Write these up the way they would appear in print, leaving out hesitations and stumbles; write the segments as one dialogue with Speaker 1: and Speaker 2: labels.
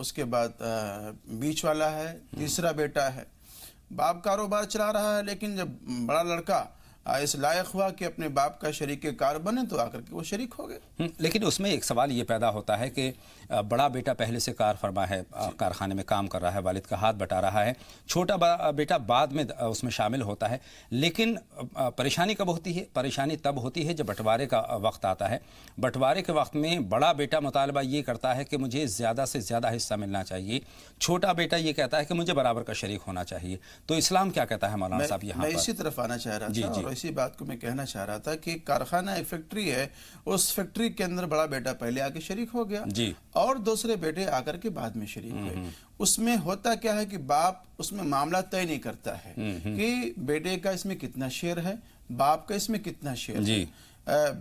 Speaker 1: اس کے بعد بیچ والا ہے، تیسرا بیٹا ہے. باپ کاروبار چلا رہا ہے، لیکن جب بڑا لڑکا اس لائق ہوا کہ اپنے باپ کا شریک کار بنے تو آ کر کے وہ شریک ہو گئے.
Speaker 2: لیکن اس میں ایک سوال یہ پیدا ہوتا ہے کہ بڑا بیٹا پہلے سے کار فرما ہے، کارخانے میں کام کر رہا ہے، والد کا ہاتھ بٹا رہا ہے، چھوٹا بیٹا بعد میں اس میں شامل ہوتا ہے. لیکن پریشانی کب ہوتی ہے؟ پریشانی تب ہوتی ہے جب بٹوارے کا وقت آتا ہے. بٹوارے کے وقت میں بڑا بیٹا مطالبہ یہ کرتا ہے کہ مجھے زیادہ سے زیادہ حصہ ملنا چاہیے، چھوٹا بیٹا یہ کہتا ہے کہ مجھے برابر کا شریک ہونا چاہیے. تو اسلام کیا کہتا ہے مولانا صاحب یہاں پر؟
Speaker 1: میں اسی طرف آنا چاہ رہا تھا، اور اسی بات کو میں کہنا چاہ رہا تھا کہ کارخانہ ایک فیکٹری ہے، اس فیکٹری کے اندر بڑا بیٹا پہلے آ کے شریک ہو گیا اور دوسرے بیٹے آ کر کے بعد میں شریک ہوئے. اس میں ہوتا کیا ہے کہ باپ اس میں معاملہ طے نہیں کرتا ہے کہ بیٹے کا اس میں کتنا شیئر ہے، باپ کا اس میں کتنا شیئر ہے.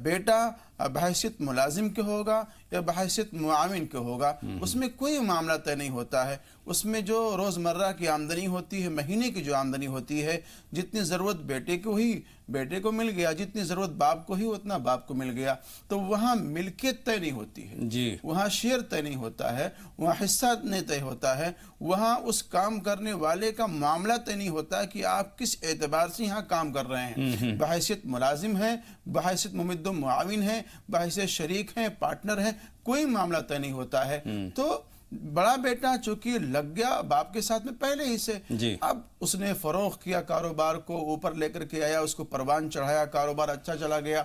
Speaker 1: بیٹا بحیثیت ملازم کے ہوگا یا بحیثیت معاون کے ہوگا، اس میں کوئی معاملہ طے نہیں ہوتا ہے. اس میں جو روزمرہ کی آمدنی ہوتی ہے، مہینے کی جو آمدنی ہوتی ہے، جتنی ضرورت بیٹے کو ہی بیٹے کو مل گیا، جتنی ضرورت باپ کو ہی اتنا باپ کو مل گیا. تو وہاں ملکیت طے نہیں ہوتی ہے، وہاں شیئر طے نہیں ہوتا ہے، وہاں حصہ نہیں طے ہوتا ہے، وہاں اس کام کرنے والے کا معاملہ طے نہیں ہوتا ہے کہ آپ کس اعتبار سے یہاں کام کر رہے ہیں. بحیثیت ملازم ہے، بحیثیت ممد و معاون ہے، بحیثیت شریک ہیں، پارٹنر ہیں، کوئی معاملہ طے نہیں ہوتا ہے. تو بڑا بیٹا چونکہ لگ گیا باپ کے ساتھ میں پہلے ہی سے، اب اس نے فروغ کیا، کاروبار کو اوپر لے کر کے آیا، اس کو پروان چڑھایا، کاروبار اچھا چلا گیا.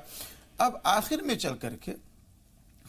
Speaker 1: اب آخر میں چل کر کے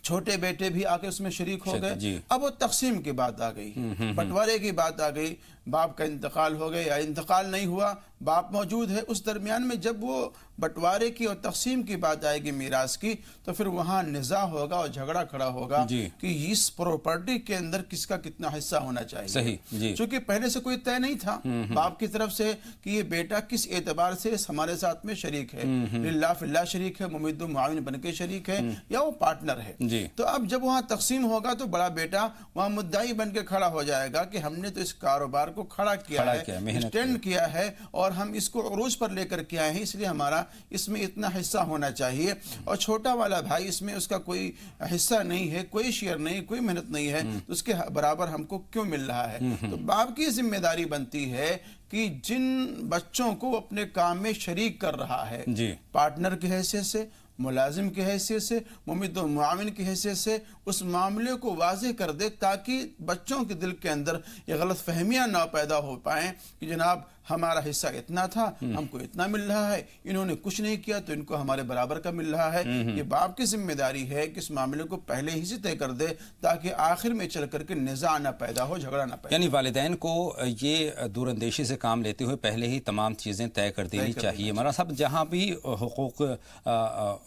Speaker 1: چھوٹے بیٹے بھی آ کے اس میں شریک ہو گئے. اب وہ تقسیم کی بات آ گئی، بٹوارے کی بات آ گئی. باپ کا انتقال ہو گیا یا انتقال نہیں ہوا، باپ موجود ہے. اس درمیان میں جب وہ بٹوارے کی اور تقسیم کی بات آئے گی میراث کی، تو پھر وہاں نزاع ہوگا اور جھگڑا کھڑا ہوگا کہ اس پراپرٹی کے اندر کس کا کتنا حصہ ہونا چاہیے. چونکہ پہلے سے کوئی طے نہیں تھا باپ کی طرف سے کہ یہ بیٹا کس اعتبار سے ہمارے ساتھ میں شریک ہے، للہ فی اللہ شریک ہے، ممد و معاون بن کے شریک ہے، یا وہ پارٹنر ہے. تو اب جب وہاں تقسیم ہوگا تو بڑا بیٹا وہاں مدعی بن کے کھڑا ہو جائے گا کہ ہم نے تو اس کاروبار کو کھڑا کیا ہے، اسٹینڈ کیا ہے، اور ہم اس کو عروج پر لے کر کے آئے ہیں، اس لیے ہمارا اس میں اتنا حصہ ہونا چاہیے. اور چھوٹا والا بھائی اس میں اس کا کوئی حصہ نہیں ہے، کوئی شیئر نہیں، کوئی محنت نہیں ہے، تو اس کے برابر ہم کو کیوں مل رہا ہے؟ تو باپ کی ذمہ داری بنتی ہے کہ جن بچوں کو اپنے کام میں شریک کر رہا ہے، پارٹنر کی حیثیت سے، ملازم کی حیثیت سے، ممد و معاون کی حیثیت سے، اس معاملے کو واضح کر دے تاکہ بچوں کے دل کے اندر یہ غلط فہمیاں نہ پیدا ہو پائیں کہ جناب ہمارا حصہ اتنا تھا، ہم کو اتنا مل رہا ہے، انہوں نے کچھ نہیں کیا تو ان کو ہمارے برابر کا مل رہا ہے. یہ باپ کی ذمہ داری ہے کہ اس معاملے کو پہلے ہی سے طے کر دے تاکہ آخر میں چل کر کے نزاع نہ پیدا ہو، جھگڑا نہ پیدا ہو.
Speaker 2: یعنی والدین کو یہ دور اندیشی سے کام لیتے ہوئے پہلے ہی تمام چیزیں طے کر دینی چاہیے. مولانا صاحب، جہاں بھی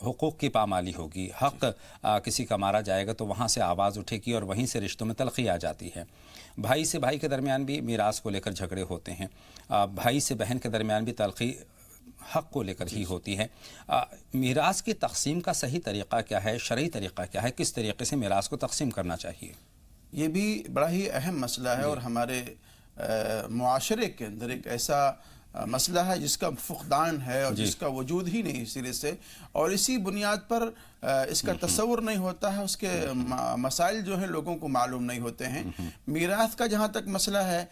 Speaker 2: حقوق کی پامالی ہوگی، حق کسی کا مارا جائے گا تو وہاں سے آواز اٹھے گی اور وہیں سے رشتوں میں تلخی آ جاتی ہے. بھائی سے بھائی کے درمیان بھی میراث کو لے کر جھگڑے ہوتے ہیں، بھائی سے بہن کے درمیان بھی تلخی حق کو لے کر ہی ہوتی ہے. میراث کی تقسیم کا صحیح طریقہ کیا ہے، شرعی طریقہ کیا ہے، کس طریقے سے میراث کو تقسیم کرنا چاہیے؟
Speaker 1: یہ بھی بڑا ہی اہم مسئلہ ہے، اور ہمارے معاشرے کے اندر ایک ایسا مسئلہ ہے جس کا فقدان ہے اور جس کا وجود ہی نہیں سرے سے، اور اسی بنیاد پر اس کا تصور نہیں ہوتا ہے، اس کے مسائل جو ہیں لوگوں کو معلوم نہیں ہوتے ہیں. میراث کا جہاں تک مسئلہ ہے،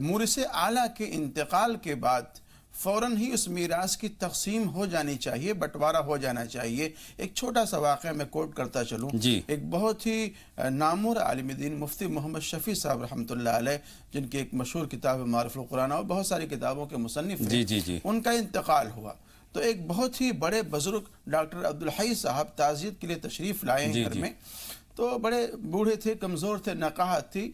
Speaker 1: مورث اعلیٰ کے انتقال کے بعد فوراً ہی اس میراث کی تقسیم ہو جانی چاہیے، بٹوارہ ہو جانا چاہیے. ایک چھوٹا سا واقعہ میں کوٹ کرتا چلوں. ایک بہت ہی نامور عالم دین مفتی محمد شفیع صاحب رحمۃ اللہ علیہ، جن کی ایک مشہور کتاب معارف القرآن اور بہت ساری کتابوں کے مصنف ہیں، ان کا انتقال ہوا. تو ایک بہت ہی بڑے بزرگ ڈاکٹر عبدالحی صاحب تعزیت کے لیے تشریف لائے ہیں گھر میں. تو بڑے بوڑھے تھے، کمزور تھے، نقاہت تھی.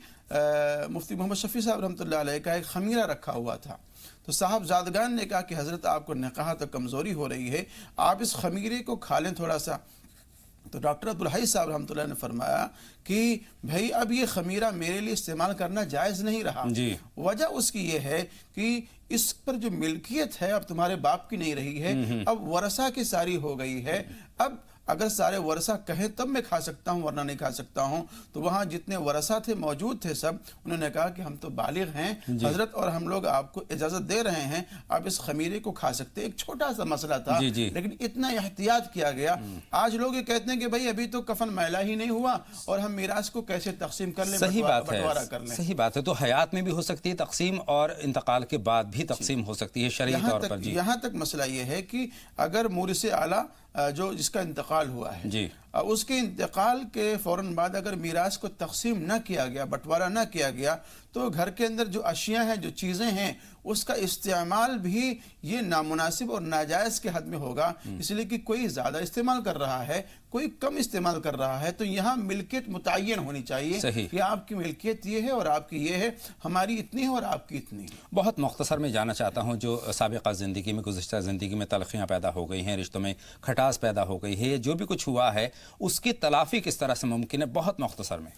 Speaker 1: مفتی محمد شفیع صاحب رحمۃ اللہ علیہ کا ایک خمیرہ رکھا ہوا تھا. تو صاحب زادگان نے کہا کہ حضرت آپ کو نقاہت اور کمزوری ہو رہی ہے، آپ اس خمیرے کو کھا لیں تھوڑا سا. تو ڈاکٹر عبدالحی صاحب رحمۃ اللہ نے فرمایا کہ بھائی اب یہ خمیرہ میرے لیے استعمال کرنا جائز نہیں رہا. وجہ اس کی یہ ہے کہ اس پر جو ملکیت ہے اب تمہارے باپ کی نہیں رہی ہے، اب ورثہ کی ساری ہو گئی ہے. اب اگر سارے ورثہ کہیں تب میں کھا سکتا ہوں ورنہ نہیں کھا سکتا ہوں. تو وہاں جتنے ورثہ تھے موجود تھے سب, انہوں نے کہا کہ ہم تو بالغ ہیں حضرت اور ہم لوگ آپ کو اجازت دے رہے ہیں, آپ اس خمیرے کو کھا سکتے. ایک چھوٹا سا مسئلہ تھا لیکن اتنا احتیاط کیا گیا. آج لوگ یہ کہتے ہیں کہ بھائی ابھی تو کفن میلا ہی نہیں ہوا اور ہم میراث کو کیسے تقسیم کر لیں, بٹوارا کر لیں.
Speaker 2: صحیح بات ہے. تو حیات میں بھی ہو سکتی ہے تقسیم اور انتقال کے بعد بھی تقسیم ہو سکتی ہے شرعی طور پر.
Speaker 1: یہاں تک مسئلہ یہ ہے کہ اگر مورث اعلیٰ جو جس کا انتقال ہوا ہے اس کے انتقال کے فوراً بعد اگر میراث کو تقسیم نہ کیا گیا, بٹوارا نہ کیا گیا, تو گھر کے اندر جو اشیاء ہیں, جو چیزیں ہیں, اس کا استعمال بھی یہ نامناسب اور ناجائز کے حد میں ہوگا. اس لیے کہ کوئی زیادہ استعمال کر رہا ہے, کوئی کم استعمال کر رہا ہے, تو یہاں ملکیت متعین ہونی چاہیے کہ آپ کی ملکیت یہ ہے اور آپ کی یہ ہے, ہماری اتنی ہے اور آپ کی اتنی ہے.
Speaker 2: بہت مختصر میں جانا چاہتا ہوں, جو سابقہ زندگی میں, گزشتہ زندگی میں تلخیاں پیدا ہو گئی ہیں, رشتوں میں کھٹاس پیدا ہو گئی ہے, جو بھی کچھ ہوا ہے اس کی تلافی کس طرح سے ممکن ہے؟ بہت مختصر میں.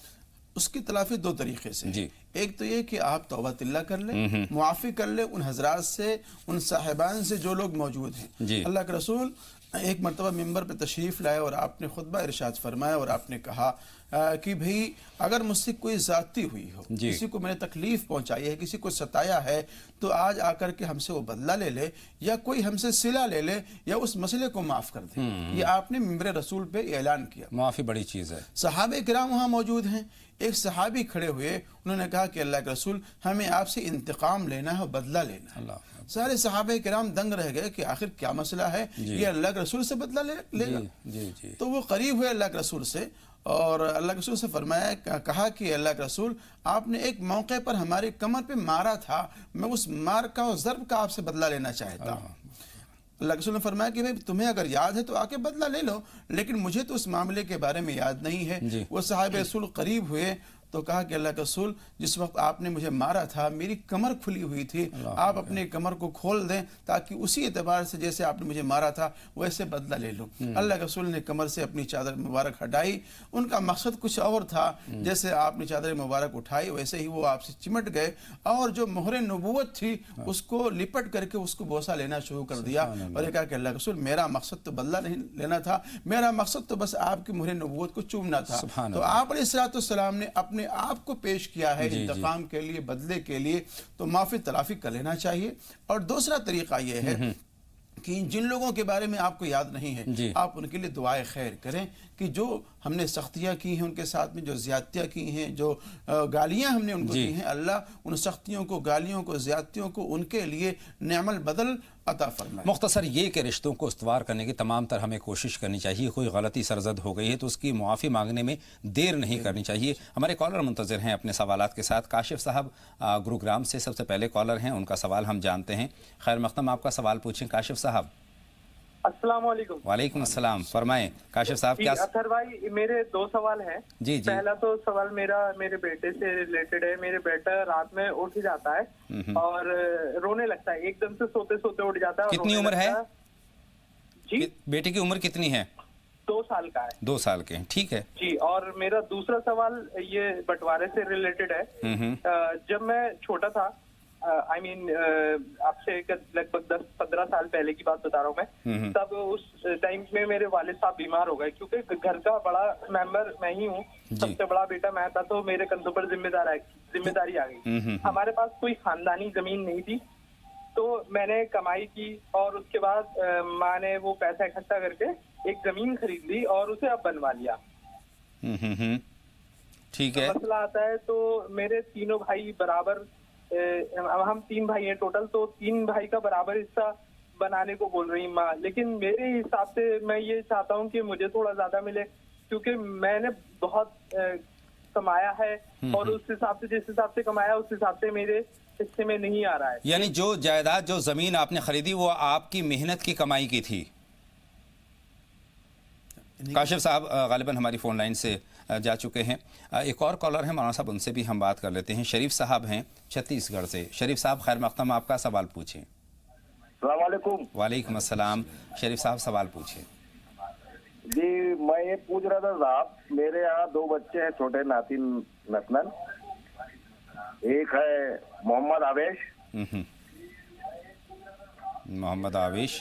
Speaker 1: اس کی تلافی دو طریقے سے. ایک تو یہ کہ آپ توبہ اللہ کر لیں, معافی کر لیں ان حضرات سے, ان صاحبان سے جو لوگ موجود ہیں. اللہ کے رسول ایک مرتبہ ممبر پہ تشریف لائے اور آپ نے خطبہ ارشاد فرمایا اور آپ نے کہا کہ بھئی اگر مجھ سے کوئی زیادتی ہوئی ہو, کسی کو میں نے تکلیف پہنچائی ہے, کسی کو ستایا ہے, تو آج آ کر کے ہم سے وہ بدلہ لے لے, یا کوئی ہم سے صلہ لے لے, یا اس مسئلے کو معاف کر دے. یہ آپ نے ممبر رسول پہ اعلان کیا.
Speaker 2: معافی بڑی چیز ہے.
Speaker 1: صحابہ کرام وہاں موجود ہیں. ایک صحابی کھڑے ہوئے, انہوں نے کہا کہ اللہ کے رسول ہمیں آپ سے انتقام لینا ہے اور بدلہ لینا ہے. سارے صحابہ کرام دنگ رہ گئے کہ آخر کیا مسئلہ ہے, یہ اللہ کے رسول سے بدلہ لے گا. تو وہ قریب ہوئے اللہ کے رسول سے اور اللہ کے رسول سے فرمایا, کہا کہ اللہ کے رسول آپ نے ایک موقع پر ہمارے کمر پہ مارا تھا, میں اس مار کا اور ضرب کا آپ سے بدلہ لینا چاہتا ہوں. اللہ کے رسول نے فرمایا کہ تمہیں اگر یاد ہے تو آ کے بدلہ لے لو, لیکن مجھے تو اس معاملے کے بارے میں یاد نہیں ہے. وہ صحابہ رسول قریب ہوئے تو کہا کہ اللہ کے رسول جس وقت آپ نے مجھے مارا تھا میری کمر کھلی ہوئی تھی, آپ اپنے کمر کو کھول دیں تاکہ اسی اعتبار سے جیسے آپ نے مجھے مارا تھا ویسے بدلہ لے لوں. اللہ کے رسول نے کمر سے اپنی چادر مبارک ہٹائی. ان کا مقصد کچھ اور تھا, جیسے آپ نے چادر مبارک اٹھائی ویسے ہی وہ آپ سے چمٹ گئے اور جو مہر نبوت تھی اس کو لپٹ کر کے اس کو بوسہ لینا شروع کر دیا اور یہ کہا کہ اللہ کے رسول میرا مقصد تو بدلہ نہیں لینا تھا, میرا مقصد تو بس آپ کی مہر نبوت کو چومنا تھا. تو آپ علیہ السلام نے اپنے آپ کو پیش کیا ہے انتقام کے لیے, بدلے کے لیے, تو معافی تلافی کر لینا چاہیے. اور دوسرا طریقہ یہ ہے کہ جن لوگوں کے بارے میں آپ کو یاد نہیں ہے آپ ان کے لیے دعائے خیر کریں کہ جو ہم نے سختیاں کی ہیں ان کے ساتھ میں, جو زیادتیاں کی ہیں, جو گالیاں ہم نے ان کو دی ہیں, اللہ ان سختیوں کو, گالیوں کو, زیادتیوں کو ان کے لیے نعم البدل عطا فرمائے.
Speaker 2: مختصر یہ کہ رشتوں کو استوار کرنے کی تمام تر ہمیں کوشش کرنی چاہیے. کوئی غلطی سرزد ہو گئی ہے تو اس کی معافی مانگنے میں دیر نہیں کرنی چاہیے. ہمارے کالر منتظر ہیں اپنے سوالات کے ساتھ. کاشف صاحب گروگرام سے سب سے پہلے کالر ہیں, ان کا سوال ہم جانتے ہیں. خیر مقدم, آپ کا سوال پوچھیں کاشف صاحب.
Speaker 3: السلام علیکم.
Speaker 2: وعلیکم السلام, فرمائیں کاشف صاحب. کیا
Speaker 3: اطہر بھائی میرے دو سوال ہیں. پہلا تو سوال میرا میرے بیٹے سے ریلیٹڈ ہے. میرے بیٹا رات میں اٹھ جاتا ہے اور رونے لگتا ہے, ایک دم سے سوتے سوتے اٹھ جاتا ہے.
Speaker 2: کتنی عمر ہے
Speaker 3: جی؟
Speaker 2: بیٹے کی عمر کتنی ہے؟
Speaker 3: 2 سال کا ہے.
Speaker 2: 2 سال کے ہیں, ٹھیک ہے
Speaker 3: جی. اور میرا دوسرا سوال یہ بٹوارے سے ریلیٹڈ ہے. جب میں چھوٹا تھا, آپ سے لگ بھگ 10-15 سال پہلے کی بات بتا رہا ہوں میں, تب اس ٹائم میں میرے والد صاحب بیمار ہو گئے کیونکہ گھر کا بڑا ممبر میں ہی ہوں, سب سے بڑا بیٹا میں تھا, تو میرے کندھوں پر ذمہ داری آ گئی. ہمارے پاس کوئی خاندانی زمین نہیں تھی, تو میں نے کمائی کی اور اس کے بعد ماں نے وہ پیسہ اکٹھا کر کے ایک زمین خرید لی اور اسے اب بنوا لیا.
Speaker 2: ٹھیک ہے.
Speaker 3: مسئلہ آتا ہے تو میرے تینوں بھائی برابر, ہم 3 بھائی ہیں ٹوٹل, تو 3 بھائی کا برابر حصہ بنانے کو بول رہی ماں. لیکن میرے حساب سے میں یہ چاہتا ہوں کہ مجھے تھوڑا زیادہ ملے کیونکہ میں نے بہت کمایا ہے اور اس حساب سے, جس حساب سے کمایا اس حساب سے میرے حصے میں نہیں آ رہا ہے.
Speaker 2: یعنی جو جائیداد, جو زمین آپ نے خریدی وہ آپ کی محنت کی کمائی کی تھی. کاشف صاحب غالباً ہماری فون لائن سے جا چکے ہیں. ایک اور کالر ہیں مولانا صاحب, ان سے بھی ہم بات کر لیتے ہیں. شریف صاحب ہیں چھتیس گڑھ سے. شریف صاحب خیر مقدم, آپ کا سوال پوچھیں.
Speaker 4: السلام علیکم.
Speaker 2: وعلیکم السلام. شریف صاحب سوال پوچھیں.
Speaker 4: جی میں یہ پوچھ رہا تھا صاحب, میرے یہاں 2 بچے ہیں چھوٹے ناتین نسنن. ایک ہے محمد آویش.
Speaker 2: محمد آویش,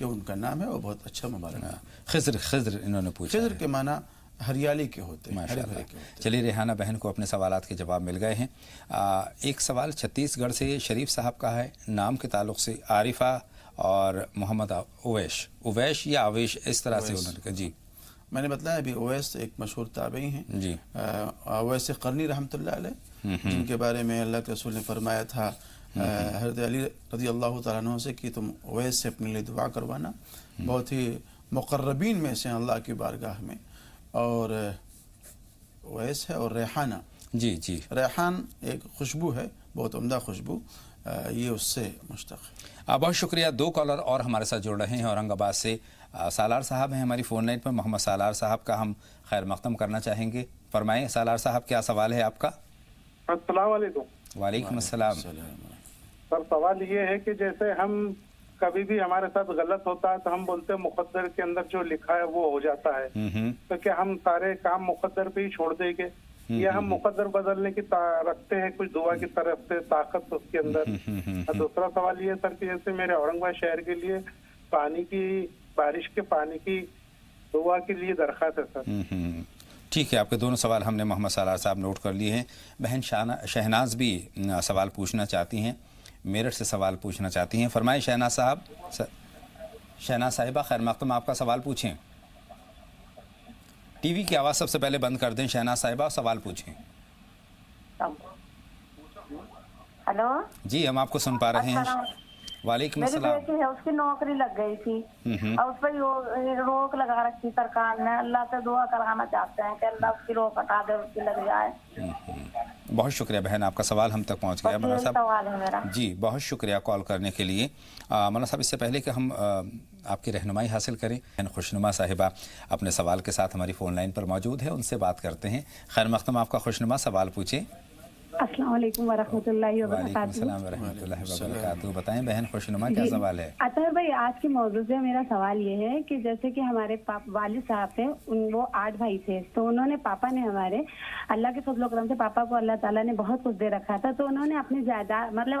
Speaker 1: یہ ان کا نام ہے اور بہت اچھا مبارک نام ہے۔
Speaker 2: خضر انہوں نے پوچھا
Speaker 1: خضر کے معنی ہریالی کے ہوتے ہیں، ہرے بھرے کے ہوتے ہیں۔
Speaker 2: چلیے ریحانہ بہن کو اپنے سوالات کے جواب مل گئے ہیں۔ ایک سوال چھتیس گڑھ سے شریف صاحب کا ہے، نام کے تعلق سے عارفہ اور محمد اویش یا اویش اس طرح سے انہوں نے کہا۔ جی
Speaker 1: میں نے بتلایا ابھی اویس ایک مشہور تابعی ہیں،
Speaker 2: جی
Speaker 1: اویس قرنی رحمۃ اللہ علیہ، جن کے بارے میں اللہ کے رسول نے فرمایا تھا حضرت علی رضی اللہ تعالیٰ عنہ سے کہ تم اویس سے اپنے لیے دعا کروانا، بہت ہی مقربین میں سے اللہ کی بارگاہ میں۔ اور اویس ہے اور ریحانہ،
Speaker 2: جی جی
Speaker 1: ریحان ایک خوشبو ہے، بہت عمدہ خوشبو، یہ اس سے مشتق ہے۔
Speaker 2: بہت شکریہ۔ دو کالر اور ہمارے ساتھ جڑ رہے ہیں اورنگ آباد سے۔ سالار صاحب ہیں ہماری فون لائن پر، محمد سالار صاحب کا ہم خیر مقدم کرنا چاہیں گے۔ فرمائیں سالار صاحب، کیا سوال ہے آپ کا؟
Speaker 5: السلام علیکم۔
Speaker 2: وعلیکم السلام۔
Speaker 5: سر سوال یہ ہے کہ جیسے ہم کبھی بھی ہمارے ساتھ غلط ہوتا ہے تو ہم بولتے ہیں مقدر کے اندر جو لکھا ہے وہ ہو جاتا ہے، تو کیا ہم سارے کام مقدر پہ ہی چھوڑ دیں گے یا ہم مقدر بدلنے کی رکھتے ہیں کچھ دعا کی طرف سے طاقت اس کے اندر؟ اور دوسرا سوال یہ سر کہ جیسے میرے اورنگ آباد شہر کے لیے پانی کی، بارش کے پانی کی دعا کے لیے درخواست ہے سر۔
Speaker 2: ٹھیک ہے، آپ کے دونوں سوال ہم نے محمد سالار صاحب نوٹ کر لیے ہیں۔ بہن شہناز بھی سوال پوچھنا چاہتی ہیں، میرٹھ سے سوال پوچھنا چاہتی ہیں۔ فرمائیں شہناز صاحب، شہناز صاحبہ خیر مقدم، آپ کا سوال پوچھیں۔ ٹی وی کی آواز سب سے پہلے بند کر دیں شہناز صاحبہ اور سوال پوچھیں۔
Speaker 6: ہلو
Speaker 2: جی ہم آپ کو سن پا رہے ہیں۔ وعلیکم
Speaker 6: میری
Speaker 2: السلام۔
Speaker 6: بیٹی ہے، اس کی نوکری لگ گئی تھی اور اس پہ روک لگا رکھی سرکار نے، اللہ سے دعا کرانا چاہتے ہیں کہ اللہ اس کی روک ہٹا دے، اس کی لگ جائے۔
Speaker 2: بہت شکریہ بہن، آپ کا سوال ہم تک پہنچ گیا۔ مولانا صاحب
Speaker 6: سوال ہے میرا۔
Speaker 2: جی بہت شکریہ کال کرنے کے لیے۔ مولانا صاحب اس سے پہلے کہ ہم آپ کی رہنمائی حاصل کریں، بہن خوشنما صاحبہ اپنے سوال کے ساتھ ہماری فون لائن پر موجود ہے، ان سے بات کرتے ہیں۔ خیر مقدم، آپ کا خوشنما سوال پوچھیں۔
Speaker 7: السلام علیکم ورحمۃ اللہ
Speaker 2: وعلیکم
Speaker 7: وبرکاتہ۔
Speaker 2: السلام ورحمۃ اللہ وبرکاتہ۔ بتائیں بہن خوشنما، کیا سوال ہے؟
Speaker 7: اطہر بھائی، آج کے موضوع سے میرا سوال یہ ہے کہ جیسے کہ ہمارے والد صاحب تھے، وہ 8 بھائی تھے، تو انہوں نے پاپا نے ہمارے اللہ کے فضل و کرم سے پاپا کو اللہ تعالیٰ نے بہت کچھ دے رکھا تھا، تو انہوں نے اپنی جائیداد مطلب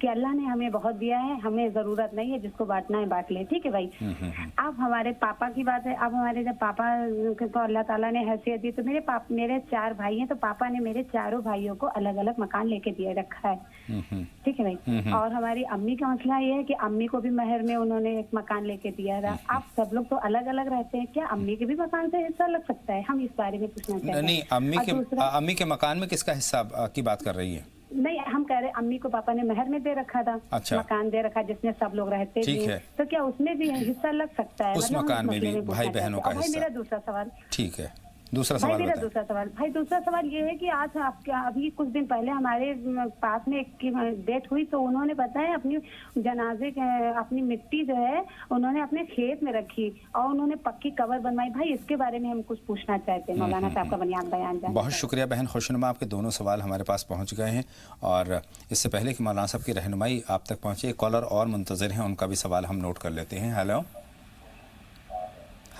Speaker 7: کہ اللہ نے ہمیں بہت دیا ہے، ہمیں ضرورت نہیں ہے، جس کو بانٹنا ہے بانٹ لے۔ ٹھیک ہے بھائی، اب ہمارے پاپا کی بات ہے، اب ہمارے جب پاپا کو اللہ تعالیٰ نے حیثیت دی تو میرے 4 بھائی ہیں، تو پاپا نے میرے چاروں بھائیوں کو الگ الگ مکان لے کے دیا رکھا ہے۔ ٹھیک ہے بھائی، اور ہماری امی کا مسئلہ یہ ہے کہ امی کو بھی مہر میں انہوں نے ایک مکان لے کے دیا تھا۔ آپ سب لوگ تو الگ الگ رہتے ہیں، کیا امی کے بھی مکان سے حصہ لگ سکتا ہے؟ ہم اس بارے میں پوچھنا چاہتے ہیں۔
Speaker 2: نہیں، امی کے مکان میں کس کا حصہ کی بات کر رہی ہے؟
Speaker 7: نہیں، ہم کہہ رہے امی کو پاپا نے مہر میں دے رکھا تھا، مکان دے رکھا جس میں سب لوگ رہتے تھے، تو کیا اس میں بھی حصہ لگ سکتا ہے؟
Speaker 2: اس مکان میں بھی بھائی بہنوں کا حصہ؟
Speaker 7: میرا دوسرا سوال۔
Speaker 2: ٹھیک ہے، دوسرا سوال
Speaker 7: بھائی دوسرا سوال یہ ہے کہ آج ابھی کچھ دن پہلے ہمارے پاس میں ایک کی ڈیتھ ہوئی، تو انہوں نے بتایا اپنی جنازے اپنی مٹی جو ہے انہوں نے اپنے کھیت میں رکھی اور انہوں نے پکی قبر بنوائی۔ بھائی اس کے بارے میں ہم کچھ پوچھنا چاہتے ہیں، مولانا صاحب کا بیان جائے۔
Speaker 2: بہت شکریہ بہن خوشنما، آپ کے دونوں سوال ہمارے پاس پہنچ گئے ہیں، اور اس سے پہلے کہ مولانا صاحب کی رہنمائی آپ تک پہنچے، ایک کالر اور منتظر ہیں، ان کا بھی سوال ہم نوٹ کر لیتے ہیں۔ ہیلو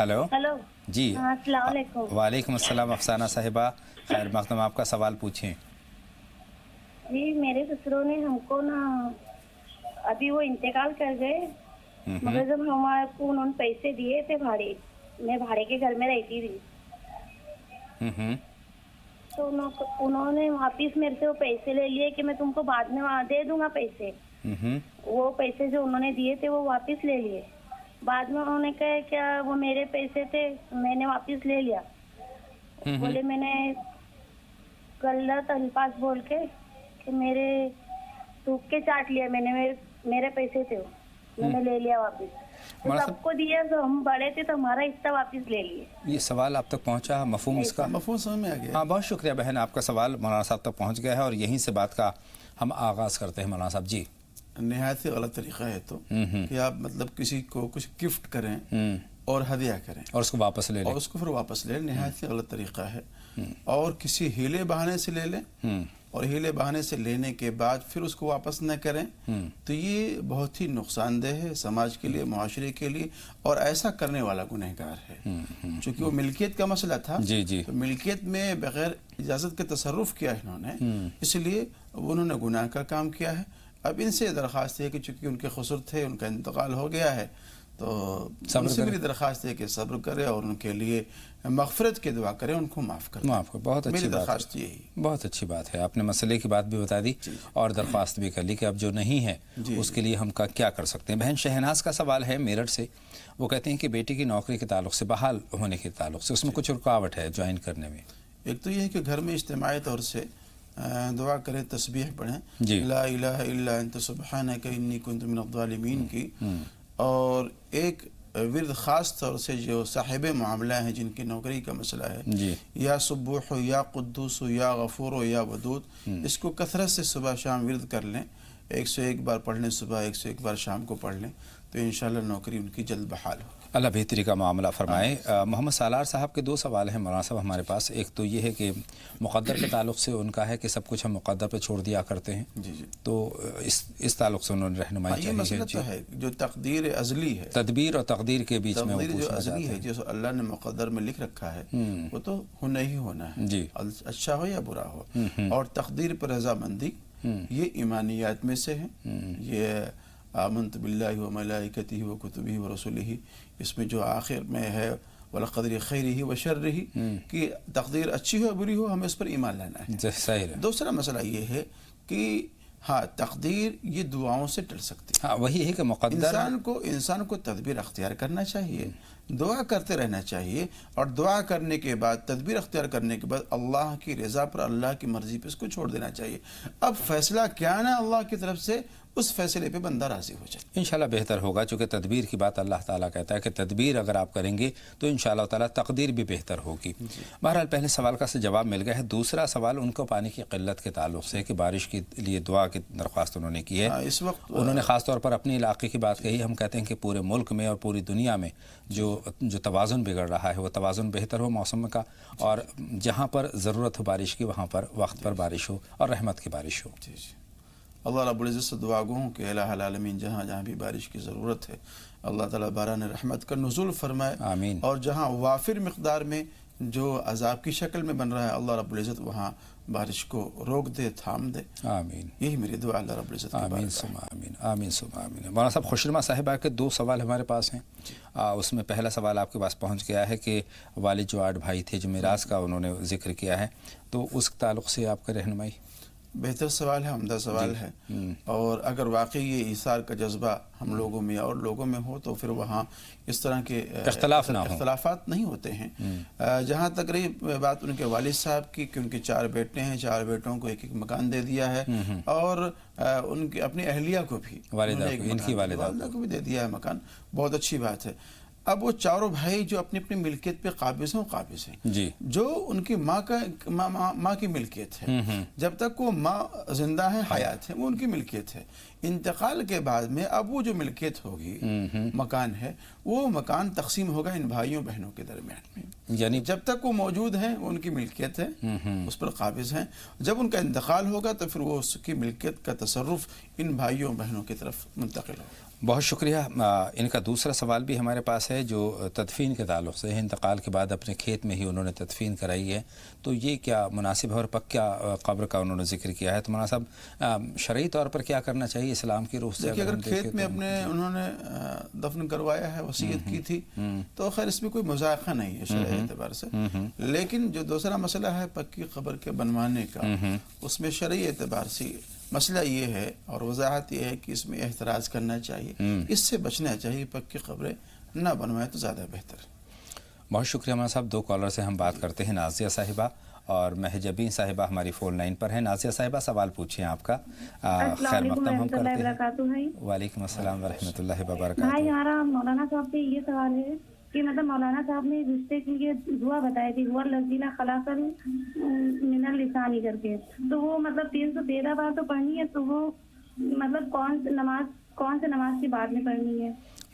Speaker 8: ہلو
Speaker 2: جی
Speaker 8: السلام علیکم۔
Speaker 2: وعلیکم السلام افسانہ صاحبہ، خیر مقدم، آپ کا سوال پوچھیں۔
Speaker 8: جی میرے سسروں نے ہم کو نا ابھی وہ انتقال کر گئے، مگر جب ہمارے کو انہوں نے پیسے دیے تھے بھاڑے، میں بھاڑے کے گھر میں رہتی تھی، تو انہوں نے واپس میرے سے وہ پیسے لے لیے کہ میں تم کو بعد میں دے دوں گا پیسے۔ وہ پیسے جو انہوں نے دیے تھے وہ واپس لے لیے، بعد میں انہوں نے کہا کیا وہ میرے پیسے تھے، میں نے واپس لے لیا۔ بولے میں نے غلط الفاظ بول کے کہ میرے تھوک کے چاٹ لیا، میں نے میرے پیسے تھے میں نے لے لیا واپس، تو سب کو دیا، تو ہم بڑے تھے تو ہمارا حصہ واپس لے لیے۔
Speaker 2: یہ سوال آپ تک پہنچا، مفہوم اس کا؟
Speaker 1: مفہوم سمجھ میں آ گیا۔
Speaker 2: ہاں بہت شکریہ بہن، آپ کا سوال مولانا صاحب تک پہنچ گیا ہے، اور یہیں سے بات کا ہم آغاز کرتے ہیں مولانا صاحب۔ جی
Speaker 1: نہایت ہی غلط طریقہ ہے تو کہ آپ مطلب کسی کو کچھ گفٹ کریں اور ہدیہ کریں
Speaker 2: اور اس کو واپس لے لیں
Speaker 1: اور اس کو پھر واپس لے لیں، نہایت ہی غلط طریقہ ہے. اور کسی ہیلے بہانے سے لے لیں اور ہیلے بہانے سے لینے کے بعد پھر اس کو واپس نہ کریں تو یہ بہت ہی نقصان دہ ہے سماج کے لیے، معاشرے کے لیے، اور ایسا کرنے والا گنہگار ہے. چونکہ وہ ملکیت کا مسئلہ تھا، تو ملکیت میں بغیر اجازت کے تصرف کیا انہوں نے، اس لیے انہوں نے گناہ کا کام کیا ہے. اب ان سے درخواست ہے کہ چونکہ ان کے خسر تھے، ان کا انتقال ہو گیا ہے، تو ان سے میری درخواست ہے کہ صبر کرے اور ان کے لیے مغفرت کی دعا کرے، ان کو معاف کرے.
Speaker 2: بہت اچھی
Speaker 1: درخواست یہی.
Speaker 2: بہت اچھی بات ہے، آپ نے مسئلے کی بات بھی بتا دی اور درخواست بھی کر لی کہ اب جو نہیں ہے اس کے لیے ہم کیا کر سکتے ہیں. بہن شہناز کا سوال ہے میرٹھ سے، وہ کہتے ہیں کہ بیٹی کی نوکری کے تعلق سے، بحال ہونے کے تعلق سے اس میں کچھ رکاوٹ ہے جوائن کرنے میں.
Speaker 1: ایک تو یہ ہے کہ گھر میں اجتماعی طور سے دعا کریں، تسبیح پڑھیں، لا الہ الا انت سبحانک انی کنت من الظالمین کی، اور ایک ورد خاص طور سے جو صاحب معاملہ ہیں جن کی نوکری کا مسئلہ ہے، یا سبوح یا قدوس یا غفور یا ودود، اس کو کثرت سے صبح شام ورد کر لیں. 101 بار پڑھ لیں صبح، 101 بار شام کو پڑھ لیں، تو انشاءاللہ نوکری ان کی جلد بحال ہو.
Speaker 2: اللہ بہتری کا معاملہ فرمائے. محمد سالار صاحب کے 2 سوال ہیں مولانا صاحب ہمارے پاس. ایک تو یہ ہے کہ مقدر کے تعلق سے ان کا ہے کہ سب کچھ ہم مقدر پہ چھوڑ دیا کرتے ہیں، تو اس تعلق سے انہوں نے رہنمائی
Speaker 1: یہ مسئلہ تو ہے جو تقدیر ازلی ہے،
Speaker 2: تدبیر اور تقدیر کے بیچ میں
Speaker 1: تقدیر جو ازلی ہے، جو اللہ نے مقدر میں لکھ رکھا ہے وہ تو ہونا ہی ہونا ہے، اچھا ہو یا برا ہو. اور تقدیر پر رضامندی یہ ایمانیات میں سے ہے. یہ آمنت باللہ و ملائکتہ و کتبہ و رسولہ، اس میں جو آخر میں ہے وَلَقَدْرِ خَيْرِهِ وَشَرِّهِ کہ تقدیر اچھی ہو بری ہو ہمیں اس پر ایمان لانا ہے. دوسرا مسئلہ یہ ہے کہ ہاں تقدیر یہ دعاؤں سے ٹل سکتی ہے.
Speaker 2: وہی ہے کہ مقدر
Speaker 1: انسان کو تدبیر اختیار کرنا چاہیے، دعا کرتے رہنا چاہیے، اور دعا کرنے کے بعد، تدبیر اختیار کرنے کے بعد اللہ کی رضا پر، اللہ کی مرضی پہ اس کو چھوڑ دینا چاہیے. اب فیصلہ کیا نا اللہ کی طرف سے، اس فیصلے پہ بندہ راضی ہو جائے،
Speaker 2: انشاءاللہ بہتر ہوگا. چونکہ تدبیر کی بات اللہ تعالیٰ کہتا ہے کہ تدبیر اگر آپ کریں گے تو انشاءاللہ تعالیٰ تقدیر بھی بہتر ہوگی. بہرحال پہلے سوال کا جواب مل گیا ہے. دوسرا سوال ان کو پانی کی قلت کے تعلق سے کہ بارش کے لیے دعا کی درخواست انہوں نے کی ہے.
Speaker 1: اس وقت
Speaker 2: انہوں نے خاص طور پر اپنے علاقے کی بات کہی. ہم کہتے ہیں کہ پورے ملک میں اور پوری دنیا میں جو توازن بگڑ رہا ہے وہ توازن بہتر ہو موسم کا، اور جہاں پر ضرورت ہو بارش کی وہاں پر وقت پر بارش ہو اور رحمت کی بارش ہو.
Speaker 1: اللہ رب العزت سے دعا گو ہوں کہ الہ العالمین جہاں جہاں بھی بارش کی ضرورت ہے اللہ تعالیٰ باران رحمت کا نزول فرمائے.
Speaker 2: آمین.
Speaker 1: اور جہاں وافر مقدار میں جو عذاب کی شکل میں بن رہا ہے اللہ رب العزت وہاں بارش کو روک دے، تھام دے.
Speaker 2: آمین.
Speaker 1: یہی میری دعا اللہ رب العزت کی.
Speaker 2: آمین ثم آمین. آمین ثم آمین. مولانا صاحب خوشنما صاحبہ کے 2 سوال ہمارے پاس ہیں. اس میں پہلا سوال آپ کے پاس پہنچ گیا ہے کہ والد جو 8 بھائی تھے جو میراث کا انہوں نے ذکر کیا ہے، تو اس تعلق سے آپ کا رہنمائی.
Speaker 1: بہتر سوال ہے، عمدہ سوال ہے. اور اگر واقعی یہ ایثار کا جذبہ ہم لوگوں میں اور لوگوں میں ہو تو پھر وہاں اس طرح کے اختلافات نہیں ہوتے ہیں. جہاں تک رہی بات ان کے والد صاحب کی کہ ان کے 4 بیٹے ہیں، 4 بیٹوں کو ایک مکان دے دیا ہے، اور ان کی اپنی اہلیہ کو بھی، والدہ کو بھی دے دیا ہے مکان. بہت اچھی بات ہے. اب وہ 4 بھائی جو اپنی اپنی ملکیت پہ قابض ہیں جو ان کی ماں کی ملکیت ہے، جب تک وہ ماں زندہ ہے، حیات ہے، وہ ان کی ملکیت ہے. انتقال کے بعد میں اب وہ جو ملکیت ہوگی، مکان ہے، وہ مکان تقسیم ہوگا ان بھائیوں بہنوں کے درمیان میں. یعنی جب تک وہ موجود ہیں وہ ان کی ملکیت ہے، اس پر قابض ہیں. جب ان کا انتقال ہوگا تو پھر وہ اس کی ملکیت کا تصرف ان بھائیوں بہنوں کی طرف منتقل ہوگا.
Speaker 2: بہت شکریہ. ان کا دوسرا سوال بھی ہمارے پاس ہے جو تدفین کے تعلق سے ہے. انتقال کے بعد اپنے کھیت میں ہی انہوں نے تدفین کرائی ہے، تو یہ کیا مناسب ہے؟ اور پکا قبر کا انہوں نے ذکر کیا ہے، تو مولانا صاحب شرعی طور پر کیا کرنا چاہیے اسلام کی روح سے؟
Speaker 1: اگر کھیت میں اپنے انہوں نے دفن کروایا ہے، وصیت کی تھی، تو خیر اس میں کوئی مذائقہ نہیں ہے شرعی اعتبار سے. لیکن جو دوسرا مسئلہ ہے پکی قبر کے بنوانے کا، اس میں شرعی اعتبار سے مسئلہ یہ ہے اور وضاحت یہ ہے کہ اس میں احتراز کرنا چاہیے، اس سے بچنا چاہیے. پکی قبریں نہ بنوائیں تو زیادہ بہتر.
Speaker 2: بہت شکریہ مولانا صاحب. 2 کالر سے ہم بات کرتے ہیں. نازیہ صاحبہ اور مہجبین صاحبہ ہماری فون لائن پر ہیں. نازیہ صاحبہ سوال پوچھیں آپ کا. خیر مقدم ہم کرتے ہیں. وعلیکم السلام ورحمۃ اللہ وبرکاتہ.
Speaker 7: بھائی ہمارا مولانا صاحب سے یہ سوال ہے کہ مطلب مولانا صاحب نے رشتے کے لیے دعا بتائی تھی، وہ لذیلہ خلاصل من اللسانی کر کے، تو وہ مطلب 313 بار تو پڑھنی ہے، تو وہ مطلب کون سے نماز کی بعد میں پڑھنی ہے؟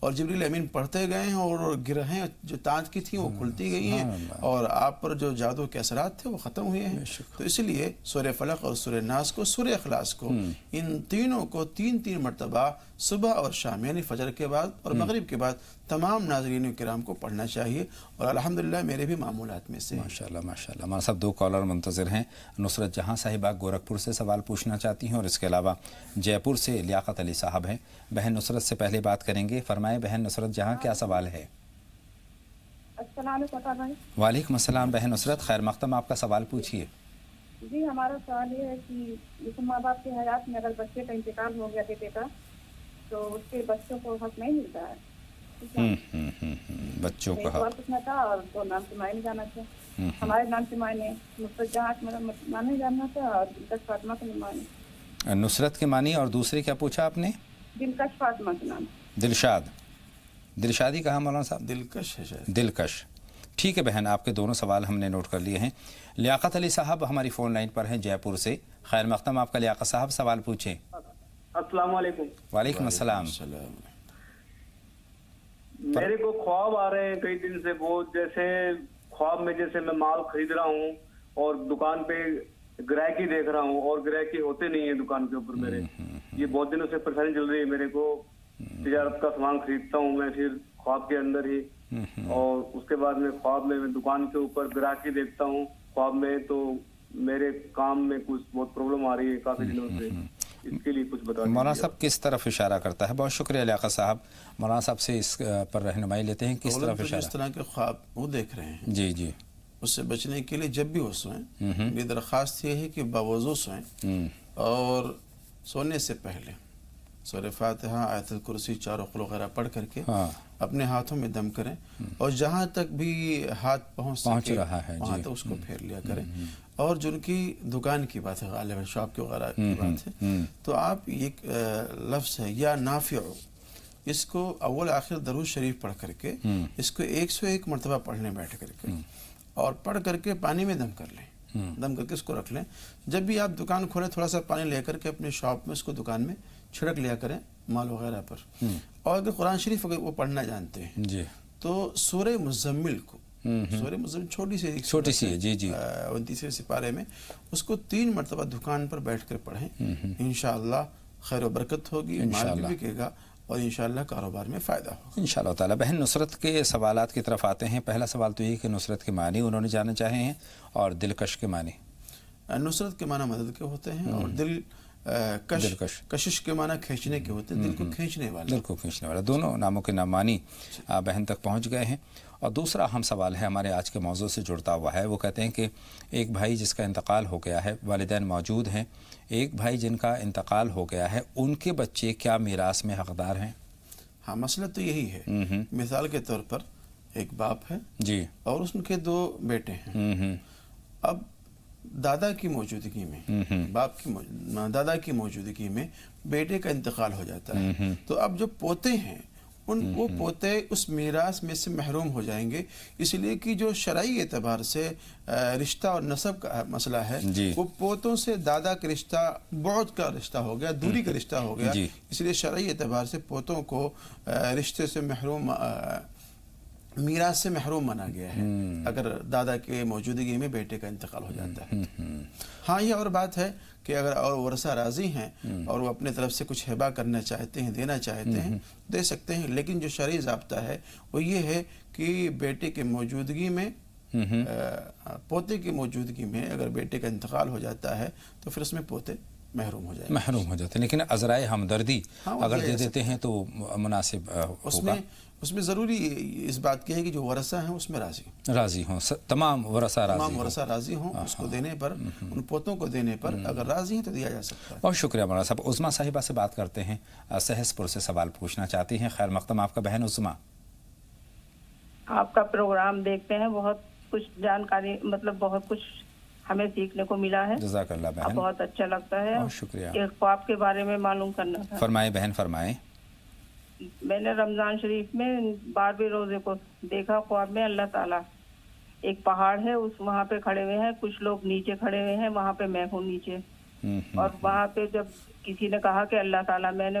Speaker 1: اور جبریل امین پڑھتے گئے ہیں اور گرہیں جو تاج کی تھیں وہ کھلتی گئی ہیں اور آپ پر جو جادو کے اثرات تھے وہ ختم ہوئے ہیں. تو اس لیے سورہ فلق اور سورہ ناس کو، سورہ اخلاص کو، ان تینوں کو 3 مرتبہ صبح اور شام یعنی فجر کے بعد اور مغرب کے بعد تمام ناظرین کرام کو پڑھنا چاہیے. اور الحمدللہ میرے بھی معمولات میں سے.
Speaker 2: ماشاءاللہ ماشاءاللہ. ہمارے ساتھ 2 کالر منتظر ہیں. نصرت جہاں صاحبہ گورکھپور سے سوال پوچھنا چاہتی ہیں اور اس کے علاوہ جے پور سے لیاقت علی صاحب ہیں. بہن نصرت سے پہلے بات کریں گے. فرمائیں بہن نصرت جہاں، کیا سوال ہے؟
Speaker 9: السلام علیکم.
Speaker 2: وعلیکم السلام بہن نصرت، خیر مقدم، آپ کا سوال پوچھیے.
Speaker 9: جی ہمارا سوال یہ ہے کہ جیسے ماں باپ کی حیات میں اگر بچے کا انتقال ہو گیا بیٹے کا تو اس کے بچوں کو حق نہیں ملتا ہے.
Speaker 2: بچوں کا
Speaker 9: سوال پوچھنا تھا اور 2 نام سے معنی جانا تھا. ہمارے نام سے معنی نصرت جہاں میرا معنی جاننا تھا اور دلکش فاطمہ کے معنی.
Speaker 2: نصرت کے معنی اور دوسرے کیا پوچھا آپ نے؟
Speaker 9: دلکش فاطمہ کے نام.
Speaker 2: دلشاد. دلشادی کہا مولانا صاحب؟
Speaker 1: دلکش ہے شاید.
Speaker 2: دلکش. ٹھیک ہے بہن، آپ کے دونوں سوال ہم نے نوٹ کر لیے ہیں. لیاقت علی صاحب ہماری فون لائن پر ہیں جے پور سے. خیر مقدم آپ کا لیاقت صاحب، سوال پوچھیں.
Speaker 10: السلام علیکم.
Speaker 2: وعلیکم السلام.
Speaker 10: میرے کو خواب آ رہے ہیں کئی دن سے بہت، جیسے خواب میں جیسے میں مال خرید رہا ہوں اور دکان پہ گراہکی دیکھ رہا ہوں اور گراہکی ہوتے نہیں ہے دکان کے اوپر میرے. یہ بہت دنوں سے پریشانی چل رہی ہے میرے کو. تجارت کا سامان خریدتا ہوں میں پھر خواب کے اندر ہی، اور اس کے بعد میں خواب میں دکان کے اوپر گراہکی دیکھتا ہوں خواب میں، تو میرے کام میں کچھ بہت پرابلم آ رہی ہے کافی دنوں سے. اس کے لیے کچھ بتا دیجیے.
Speaker 2: مولانا صاحب کس طرف اشارہ کرتا ہے؟ بہت شکریہ لیاقت صاحب. مولانا صاحب سے اس پر رہنمائی لیتے ہیں، کس طرف اشارہ؟
Speaker 1: اس طرح کے خواب وہ دیکھ رہے ہیں
Speaker 2: جی جی،
Speaker 1: اس سے بچنے کے لیے جب بھی وہ سوئیں، میری درخواست یہ ہے کہ باوضو سوئیں اور سونے سے پہلے سورہ فاتحہ، آیت الکرسی، 4 قل وغیرہ پڑھ کر کے اپنے ہاتھوں میں دم کریں اور جہاں تک بھی ہاتھ پہنچ رہا ہے وہاں تک اس کو پھیر لیا کریں. اور جن کی دکان کی بات ہے، غالباً شاپ کے وغیرہ کی بات ہے، تو آپ ایک لفظ ہے یا نافع، اس کو اول آخر درود شریف پڑھ کر کے اس کو 101 مرتبہ پڑھنے بیٹھ کر کے اور پڑھ کر کے پانی میں دم کر لیں. دم کر کے اس کو رکھ لیں. جب بھی آپ دکان کھولیں تھوڑا سا پانی لے کر کے اپنے شاپ میں اس کو دکان میں چھڑک لیا کریں مال وغیرہ پر. اور اگر قرآن شریف اگر وہ پڑھنا جانتے ہیں تو سورہ مزمل کو، سورہ مزمل چھوٹی سی ہے جی جی 29ویں سپارے میں، اس کو 3 مرتبہ دکان پر بیٹھ کر پڑھیں. انشاءاللہ خیر و برکت ہوگی، مال بھی بکے گا اور انشاءاللہ کاروبار میں فائدہ ہوگا
Speaker 2: انشاءاللہ تعالی. بہن نصرت کے سوالات کی طرف آتے ہیں. پہلا سوال تو یہ کہ نصرت کے معنی انہوں نے جاننا چاہے ہیں اور دلکش کے معنی.
Speaker 1: نصرت کے معنی مدد کے ہوتے ہیں اور کشش کے معنی کھینچنے کے ہوتے ہیں، دل کو کھینچنے والا.
Speaker 2: دل کو کھینچنے والا، دونوں ناموں کے نام معنی بہن تک پہنچ گئے ہیں. اور دوسرا اہم سوال ہے ہمارے آج کے موضوع سے جڑتا ہوا ہے. وہ کہتے ہیں کہ ایک بھائی جس کا انتقال ہو گیا ہے، والدین موجود ہیں، ایک بھائی جن کا انتقال ہو گیا ہے، ان کے بچے کیا میراث میں حقدار ہیں؟
Speaker 1: ہاں، مسئلہ تو یہی ہے. مثال کے طور پر ایک باپ ہے جی اور اس کے 2 بیٹے ہیں. اب دادا کی موجودگی میں، دادا کی موجودگی میں بیٹے کا انتقال ہو جاتا ہے، تو اب جو پوتے ہیں وہ پوتے اس میراث میں سے محروم ہو جائیں گے. اس لیے کہ جو شرعی اعتبار سے رشتہ اور نسب کا مسئلہ ہے وہ پوتوں سے دادا کا رشتہ بعد کا رشتہ ہو گیا، دوری کا رشتہ ہو گیا. اس لیے شرعی اعتبار سے پوتوں کو رشتے سے محروم، میراث سے محروم مانا گیا ہے اگر دادا کے موجودگی میں بیٹے کا انتقال ہو جاتا ہے. ہاں، یہ اور بات ہے کہ اگر اور ورثہ راضی ہیں اور وہ اپنے طرف سے کچھ ہبہ کرنا چاہتے ہیں، دینا چاہتے ہیں، دے سکتے ہیں. لیکن جو شرعی ضابطہ ہے وہ یہ ہے کہ بیٹے کے موجودگی میں، پوتے کی موجودگی میں اگر بیٹے کا انتقال ہو جاتا ہے تو پھر اس میں پوتے محروم ہو جاتے ہیں.
Speaker 2: لیکن عذرائے ہمدردی اگر دے دیتے ہیں تو مناسب ہوگا.
Speaker 1: اس میں ضروری اس بات کی ہے کہ جو ورثہ ہیں اس میں
Speaker 2: راضی ہوں، تمام ورثہ
Speaker 1: راضی ہوں اس کو دینے پر، ان پوتوں کو دینے پر اگر راضی ہیں تو دیا جا سکتا ہے.
Speaker 2: بہت شکریہ مولانا صاحب. عظما صاحبہ سے بات کرتے ہیں، سہس پور سے سوال پوچھنا چاہتی ہیں. خیر مقدم آپ کا بہن عظما.
Speaker 9: آپ کا پروگرام دیکھتے ہیں، بہت کچھ جانکاری، مطلب بہت کچھ ہمیں سیکھنے کو ملا ہے.
Speaker 2: جزاک اللہ بہن،
Speaker 9: بہت اچھا لگتا ہے.
Speaker 2: بہت شکریہ.
Speaker 9: ایک خواب کے بارے میں معلوم کرنا تھا.
Speaker 2: فرمائیں بہن فرمائیں.
Speaker 9: میں نے رمضان شریف میں 12ویں روزے کو دیکھا خواب میں. اللہ تعالیٰ ایک پہاڑ ہے، وہاں پہ کھڑے ہوئے ہیں، کچھ لوگ نیچے کھڑے ہوئے ہیں، وہاں پہ میں ہوں نیچے. اور وہاں پہ جب کسی نے کہا کہ اللہ تعالیٰ میں نے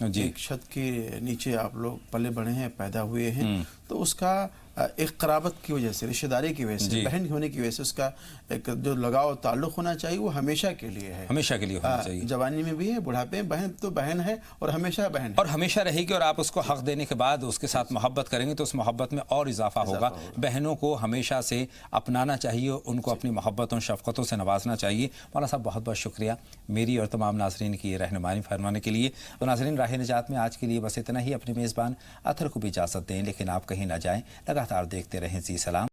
Speaker 1: ایک چھت کے نیچے آپ لوگ پلے بڑھے ہیں، پیدا ہوئے ہیں، تو اس کا ایک قرابت کی وجہ سے، رشتہ داری کی وجہ سے، بہن ہونے کی وجہ سے اس کا ایک جو لگاؤ تعلق ہونا چاہیے وہ ہمیشہ کے لیے ہے،
Speaker 2: ہمیشہ کے لیے ہونا چاہیے.
Speaker 1: جوانی میں بھی ہے، بڑھاپے میں بہن تو بہن ہے اور ہمیشہ بہن ہے
Speaker 2: اور ہمیشہ رہے گی. اور آپ اس کو حق دینے کے بعد اس کے ساتھ محبت کریں گے تو اس محبت میں اور اضافہ ہوگا. بہنوں کو ہمیشہ سے اپنانا چاہیے، ان کو اپنی محبتوں شفقتوں سے نوازنا چاہیے. مولانا صاحب بہت بہت شکریہ میری اور تمام ناظرین کی یہ رہنمائی فرمانے کے لیے. تو ناظرین، راہ نجات میں آج کے لیے بس اتنا ہی. اپنے میزبان اطہر کو بھی اجازت دیں، لیکن آپ کہیں نہ جائیں، لگاتار دیکھتے رہیں زی سلام.